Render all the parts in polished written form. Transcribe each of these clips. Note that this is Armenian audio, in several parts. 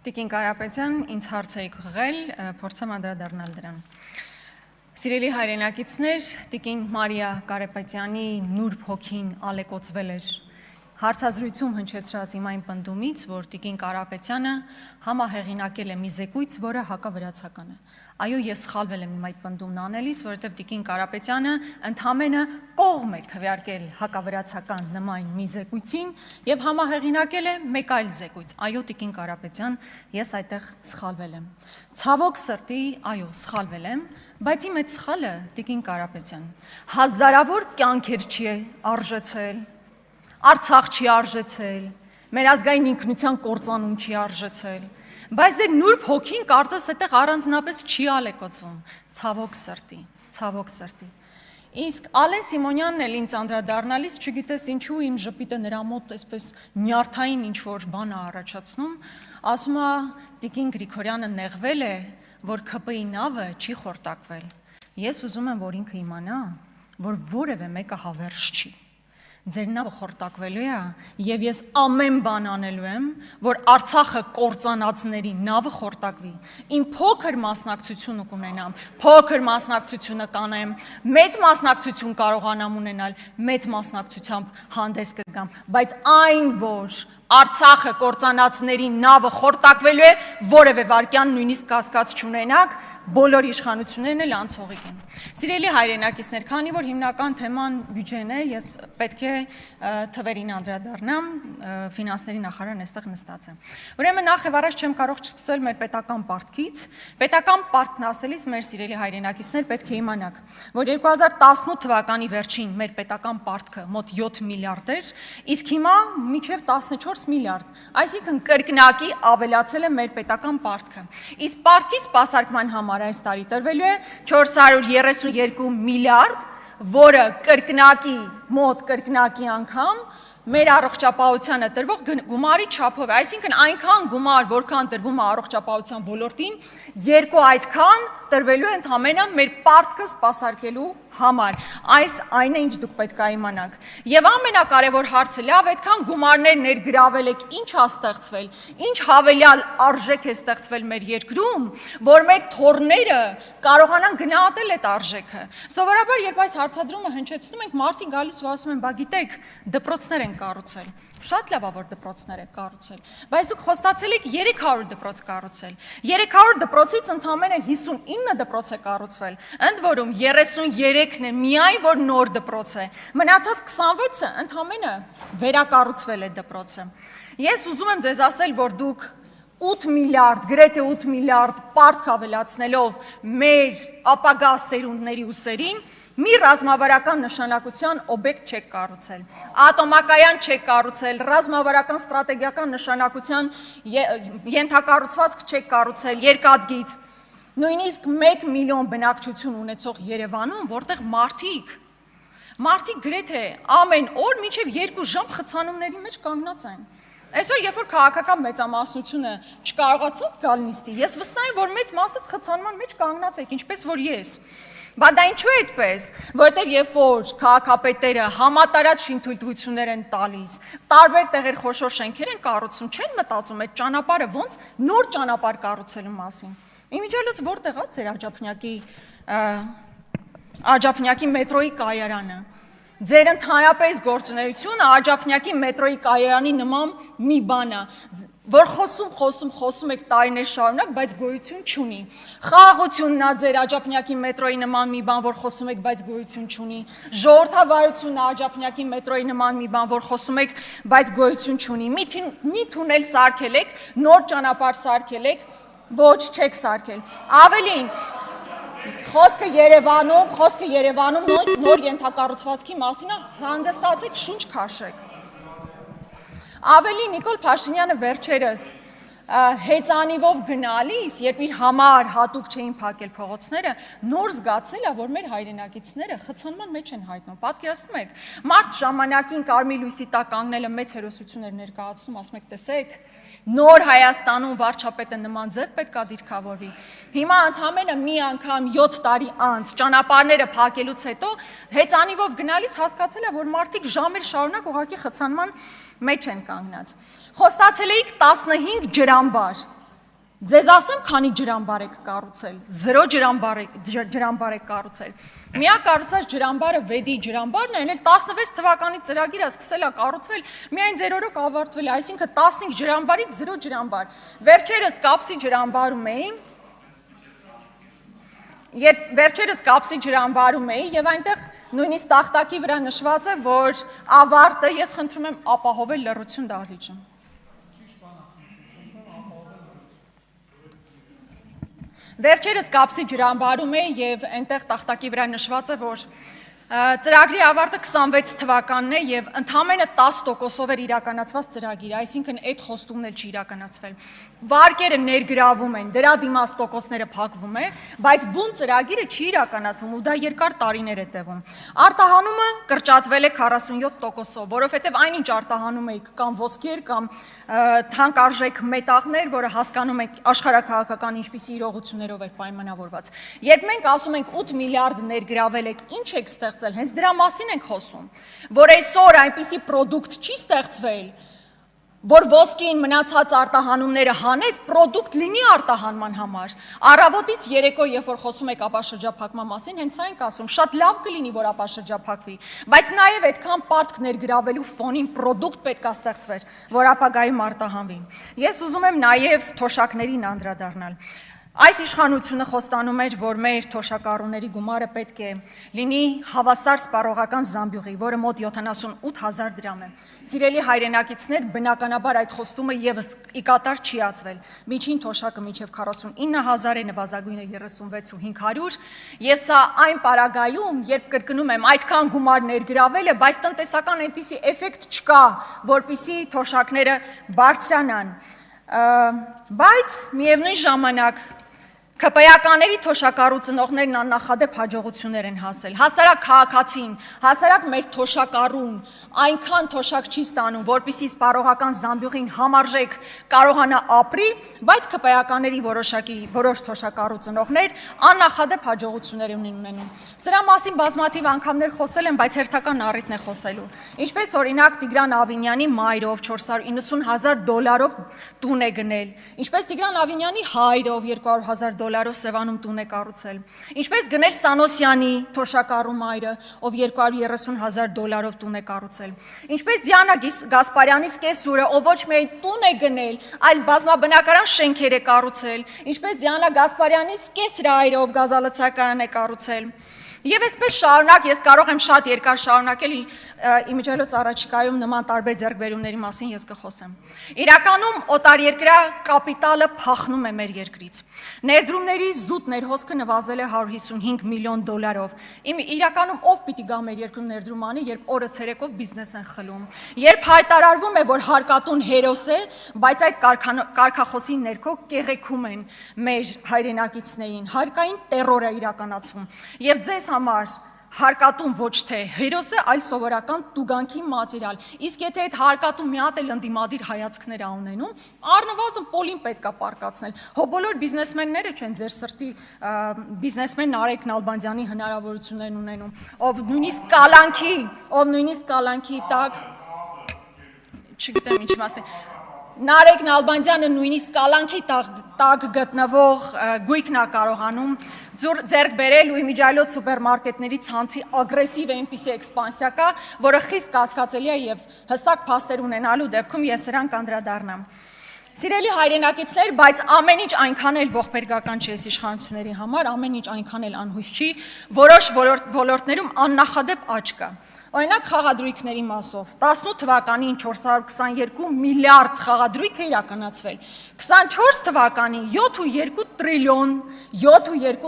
Տիկին Կարապետյան, ինձ հարց եք ուղղել, փորձեմ անդրադառնալ դրան։ Սիրելի հայրենակիցներ, Տիկին Մարիա Կարապետյանի նուրբ հոգին ալեկոծվել էր հարցազրույցում հնչեցրած իմ այն պնդումից, որ Տիկին Կարապետյանը համահեղինակել է մի զեկույց, որը հակավրացական է։ Այո, ես սխալվել եմ իմ այդ պնդումն անելիս, որովհետև Տիկին Կարապետյանը ընդամենը կողմ էր քվեարկել հակավրացական նման մի զեկույցին եւ համահեղինակել է մեկ այլ զեկույց։ Այո, Տիկին Կարապետյան, ես այդտեղ սխալվել եմ։ Ցավոք սրտի, այո, սխալվել եմ, բայց իմ այդ սխալը, Տիկին Կարապետյան, հազարավոր կյանքեր չի արժեցել, Արցախ չի արժեցել, մեր ազգային ինքնության կործանում չի արժեցել, բայց ձեր նուրբ հոգին կարծես այդտեղ առանձնապես չի ալեկոծվում, ցավոք սրտի։ Իսկ Ալեն Սիմոնյանն էլ ինձ անդրադառնալիս, չգիտես ինչու իմ ժպիտը նրա մոտ այսպես նյարդային ինչ-որ բան է առաջացնում, ասում է Տիկին Գրիգորյանը նեղվել է, որ ՔՊ-ի նավը չի խորտակվել։ Ես ուզում եմ, որ ինքը իմանա, որ որևէ մեկը հավերժ չի։ Ձեր նավը խորտակվելու է եւ ես ամեն բան անելու եմ, որ Արցախը կործանածների նավը խորտակվի։ Իմ փոքր մասնակցությունը կունենամ, փոքր մասնակցությունը կանեմ, մեծ մասնակցություն կարողանամ ունենալ, մեծ մասնակցությամբ հանդես կգամ, բայց այն որ Արցախը կործանածների նավը խորտակվելու է, որևէ վարքյան նույնիսկ կասկած չունենաք, բոլոր իշխանություններն էլ անցողիկ են։ Սիրելի հայրենակիցներ, քանի որ հիմնական թեման բյուջեն է, ես պետք է թվերին անդրադառնամ, ֆինանսների նախարարն այստեղ նստած է։ Ուրեմն նախ եւ առաջ չեմ կարող չսկսել մեր պետական պարտքից։ Պետական պարտքն ասելիս մեր սիրելի հայրենակիցներ պետք է իմանաք, որ 2018 թվականի վերջին մեր պետական պարտքը մոտ 7 միլիարդ էր, իսկ հիմա մինչեւ 14 միլիարդ, այսինքն կրկնակի ավելացել է մեր պետական պարտքը։ Իսկ պարտքի սպասարկման համար այս տարի տրվելու է 432 միլիարդ, որը մոտ կրկնակի անգամ մեր առողջապահությանը տրվող գումարի չափով է, այսինքն այնքան գումար, որքան տրվում է առողջապահության ոլորտին, երկու այդքան տրվելու է ընդամենը մեր պարտքը սպասարկելու համար։ Այս այն է, ինչ դուք պետք է իմանաք։ Եվ ամենակարևոր հարցը, լավ, այդքան գումարներ ներգրավել եք, ինչ է ստեղծվել, ինչ հավելյալ արժեք է ստեղծվել մեր երկրում, որ մեր թոռները կարողանան գնահատել այդ արժեքը։ Սովորաբար, երբ այս հարցադրումը հնչեցնում ենք, մարդիկ գալիս ու ասում են, բա գիտեք, դպրոցներ են կառուցել։ Շատ լավ է, որ դպրոցներ եք կառուցել, բայց դուք խոստացել եք 300 դպրոց կառուցել։ 300 դպրոցից ընդամենը 59 դպրոց է կառուցվել, ընդ որում 33-ն է միայն որ նոր դպրոց է։ Մնացած 26-ը ընդամենը վերակառուցվել է դպրոցը։ Ես ուզում եմ ձեզ ասել, որ դուք 8 միլիարդ, գրեթե 8 միլիարդ պարտք ավելացնելով մեր ապագա սերունդների ուսերին մի ռազմավարական նշանակության օբյեկտ չեք կառուցել, ատոմակայան չեք կառուցել, ռազմավարական ստրատեգիական նշանակության ենթակառուցվածք չեք կառուցել, երկաթգիծ, նույնիսկ 1 միլիոն բնակչություն ունեցող Երևանում, որտեղ մարդիկ գրեթե ամեն օր մինչև 2 ժամ խցանումների մեջ կանգնած են։ Այսօր, երբ որ քաղաքական մեծամասնությունը չկարողացավ գալ նիստի, ես վստահ եմ, որ մեծ մասը խցանման մեջ կանգնած եք, ինչպես որ ես։ Բա դա ինչու է այդպես, որտեղ երբ որ քաղաքապետերը համատարած շինթույլտվություններ են տալիս, տարբեր տեղեր խոշոր շենքեր են կառուցում, չեն մտածում այդ ճանապարհը ոնց նոր ճանապարհ կառուցելու մասին։ Իմիջիալոց որտեղ է ձեր Աջափնյակի մետրոյի կայարանը։ Ձեր ընդհանրապես գործունեությունը Աջափնյակի մետրոյի կայարանի նման մի բան է, որ խոսում եք տարիներ շարունակ, բայց գոյություն չունի։ Խաղաղությունն է ձեր Աջափնյակի մետրոյի նման մի բան, որ խոսում եք, բայց գոյություն չունի։ Ժողովրդավարությունն է Աջափնյակի մետրոյի նման մի բան, որ խոսում եք, բայց գոյություն չունի։ Մի թունել սարքել եք, նոր ճանապարհ սարքել եք, ոչ չեք սարքել։ Ավելին, խոսքը Երևանում նոր ենթակառուցվածքի մասին է, հանգստացեք, շունչ քաշեք։ Ավելի Նիկոլ Փաշինյանը վերջերս հեծանիվով գնալիս, երբ իր համար հատուկ չէին փակել փողոցները, նոր զգացել է, որ մեր հայրենակիցները խցանման մեջ են հայտնում։ Պատկերացնում եք, մարդ ժամանակին կարմիր լույսի տակ կանգնելը մեծ հերոսություն էր ներկայացնում, ասում եք, տեսեք, նոր Հայաստանում վարչապետը նման ձև պետք է դիրքավորվի։ Հիմա ընդամենը մի անգամ 7 տարի անց ճանապարհները փակելուց հետո հեծանիվով գնալիս հասկացել է, որ մարդիկ ժամեր շարունակ ուղղակի խցանման մեջ են կանգնած։ Խոստացել էիք 15 ջրամբար։ Ձեզ ասեմ, քանի ջրամբար եք կառուցել, 0 ջրամբար եք կառուցել։ Միակ կառուցած ջրամբարը Վեդի ջրամբարն է, էլ 16 թվականի ծրագիրը սկսել է կառուցվել, միայն 0 օրոք ավարտվել է, այսինքն 15 ջրամբարից 0 ջրամբար։ Վերջերս Կապսի ջրամբարում էի, եւ այնտեղ նույնիսկ տախտակի վրա նշված է, որ ավարտը ես խնդրում եմ ապահովել լռություն դահլիճում։ Վերջերս Կապսի ջրամբարում է եւ այնտեղ տախտակի վրա նշված է, որ ծրագրի ավարտը 26 թվականն է եւ ընդամենը 10%-ով էր իրականացված ծրագիրը, այսինքն այդ խոստումն էլ չի իրականացվել։ Վարկերը ներգրավում են, դրա դիմաց տոկոսները փակվում է, բայց բուն ծրագիրը չի իրականացվում ու դա երկար տարիներ է տևում։ Արտահանումը կրճատվել է 47%-ով, որովհետեւ այնինչ արտահանում էիք կամ ոսկեր կամ թանկարժեք մետաղներ, որը հասկանում եք աշխարհաքաղաքական ինչպիսի իրողություններով էր պայմանավորված։ Երբ մենք ասում ենք 8 միլիարդ ներգրավել եք, ինչ եք ստեղծել, հենց դրա մասին ենք խոսում, որ այսօր այնպիսի պրոդուկտ չի ստեղծվել, որ ոսկին մնացած արտահանումները հանես, պրոդուկտ լինի արտահանման համար։ Առավոտից երեկո, երբ որ խոսում եք ապաշրջափակման մասին, հենց այն ենք ասում, շատ լավ կլինի, որ ապաշրջափակվի, բայց նաև այդքան պարտք ներգրավելու ֆոնին պրոդուկտ պետք է ստեղծվեր, որ ապագայում արտահանվի։ Ես ուզում եմ նաև թոշակներին անդրադառնալ։ Այս իշխանությունը խոստանում էր, որ մեր թոշակառուների գումարը պետք է լինի հավասար սպառողական զամբյուղի, որը մոտ 78,000 դրամ է։ Սիրելի հայրենակիցներ, բնականաբար այդ խոստումը եւս ի կատար չի ածվել։ Միջին թոշակը մինչև 49,000 է, նվազագույնը 36,500, եւ սա այն պարագայում, երբ կրկնում եմ, այդքան գումար ներգրավել է, բայց տնտեսական այնպիսի էֆեկտ չկա, որպիսի թոշակները բարձրանան։ Բայց միևնույն ժամանակ ԿՊԵ-ականների թոշակառու ծնողներն աննախադեպ հաջողություններ են հասել։ Հասարակ քաղաքացին, հասարակ մեր թոշակառուն այնքան թոշակ չի ստանում, որպեսզի սպառողական զամբյուղին համարժեք կարողանա ապրի, բայց ԿՊԵ-ականների որոշ թոշակառու ծնողներ աննախադեպ հաջողություններ են ունենում։ Սրա մասին բազմաթիվ անգամներ խոսել եմ, բայց հերթական առիթն է խոսելու։ Ինչպես օրինակ Տիգրան Ավինյանի մայրով $490,000 տուն է գնել, ինչպես Տիգրան Ավինյանի հայրով $200,000 Սևանում տուն է կառուցել, ինչպես գնել Սանոսյանի թոշակառու մայրը, ով $230,000 տուն է կառուցել, ինչպես Դիանա Գասպարյանի սկեսուրը, ով ոչ միայն տուն է գնել, այլ բազմաբնակարան շենքեր է կառուցել, ինչպես Դիանա Գասպարյանի սկեսրայրը, ով գազալցակայան է կառուցել։ Եվ այսպես շարունակ, ես կարող եմ շատ երկար շարունակել, իմիջիայլոց առաջիկայում նման տարբեր ձեռքբերումների մասին ես կխոսեմ։ Իրականում օտարերկրյա կապիտալը փախնում է մեր երկրից։ Ներդրումների զուտ ներհոսքը նվազել է $155 միլիոն։ Իրականում ով պիտի գա մեր երկրում ներդրում անի, երբ օրը ցերեկով բիզնես են խլում, երբ հայտարարվում է, որ հարկատուն հերոս է, բայց այդ կարգախոսի ներքո կեղեքում են մեր հայրենակիցներին, հարկային տերոր է իրականացվում։ Եվ ձեզ համար հարկատուն ոչ թե հերոս է, այլ սովորական տուգանքի մատերիալ։ Իսկ եթե այդ հարկատուն մի հատ էլ ընդդիմադիր հայացքներ ա ունենում, առնվազն պոլին պետք է պարկացնել։ Հո բոլոր բիզնեսմենները չեն ձեր սրտի բիզնեսմեն Նարեկ Նալբանդյանի հնարավորություններն ունենում, ով նույնիսկ կալանքի տակ, չգիտեմ ինչ մասն է, Նարեկ Նալբանդյանը նույնիսկ կալանքի տակ գտնվող գույքն է կարողանում ձեռք բերել ու իմիջիայլոց սուպերմարկետների ցանցի ագրեսիվ այնպիսի էքսպանսիա կա, որը խիստ կասկածելի է եւ հստակ փաստեր ունենալու դեպքում ես սրան կանդրադառնամ։ Սիրելի հայրենակիցներ, բայց ամեն ինչ այնքան էլ ողբերգական չի այս իշխանությունների համար, ամեն ինչ այնքան էլ անհույս չի, որոշ ոլորտներում աննախադեպ աճ կա։ Օրինակ խաղադրույքների մասով 18 թվականին 422 միլիարդ խաղադրույք է իրականացվել, 24 թվականին 7.2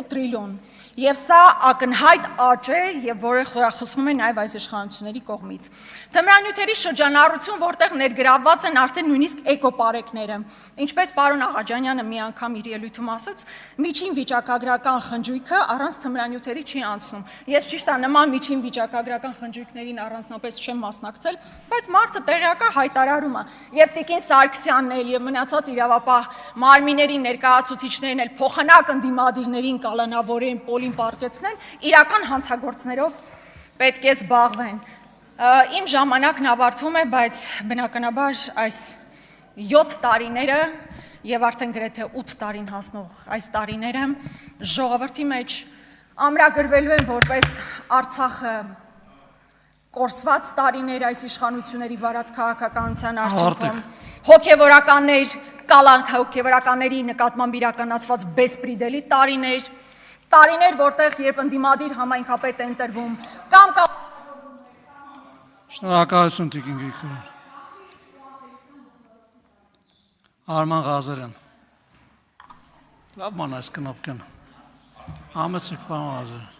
տրիլիոն, եւ սա ակնհայտ աճ է եւ որը խորախոսվում է նաեւ այս իշխանությունների կողմից։ Թմրանյութերի շրջանառություն, որտեղ ներգրավված են արդեն նույնիսկ էկոպարեկները, ինչպես պարոն Աղաջանյանը մի անգամ իր ելույթում ասաց, միջին վիճակագրական խնջույքը առանց թմրանյութերի չի անցնում։ Ես ճիշտ է նման միջին վիճակագրական խնջույքներին առանձնապես չեմ մասնակցել, բայց մարդը տեղյակա հայտարարում է եւ Տիկին Սարգսյանն էլ եւ մնացած իրավապահ մարմինների ներկայացուցիչներն էլ փոխանակ ընդդիմադիրներին կալանավորեն, պոլին պարկեցնեն, իրական հանցագործներով պետք է զբաղվեն։ Իմ ժամանակն ավարտվում է, բայց բնականաբար այս 7 տարիները եւ արդեն գրեթե 8 տարին հասնող այս տարիները ժողովրդի մեջ ամրագրվելու են որպես Արցախը կորսված տարիներ այս իշխանությունների վարած քաղաքականության արդյունքում հոգեվորականներ կալանք հոգեվորականների նկատմամբ իրականացված բեսպրիդելի տարիներ, որտեղ երբ ընդդիմադիր համայնքապետ է ընտրվում կամ Շնորհակալություն Տիկին Գրիգորյան։ Արման Ղազարյան։ Լավ ման այս կնոպկան։ Համեցեք պարոն Ղազարյան։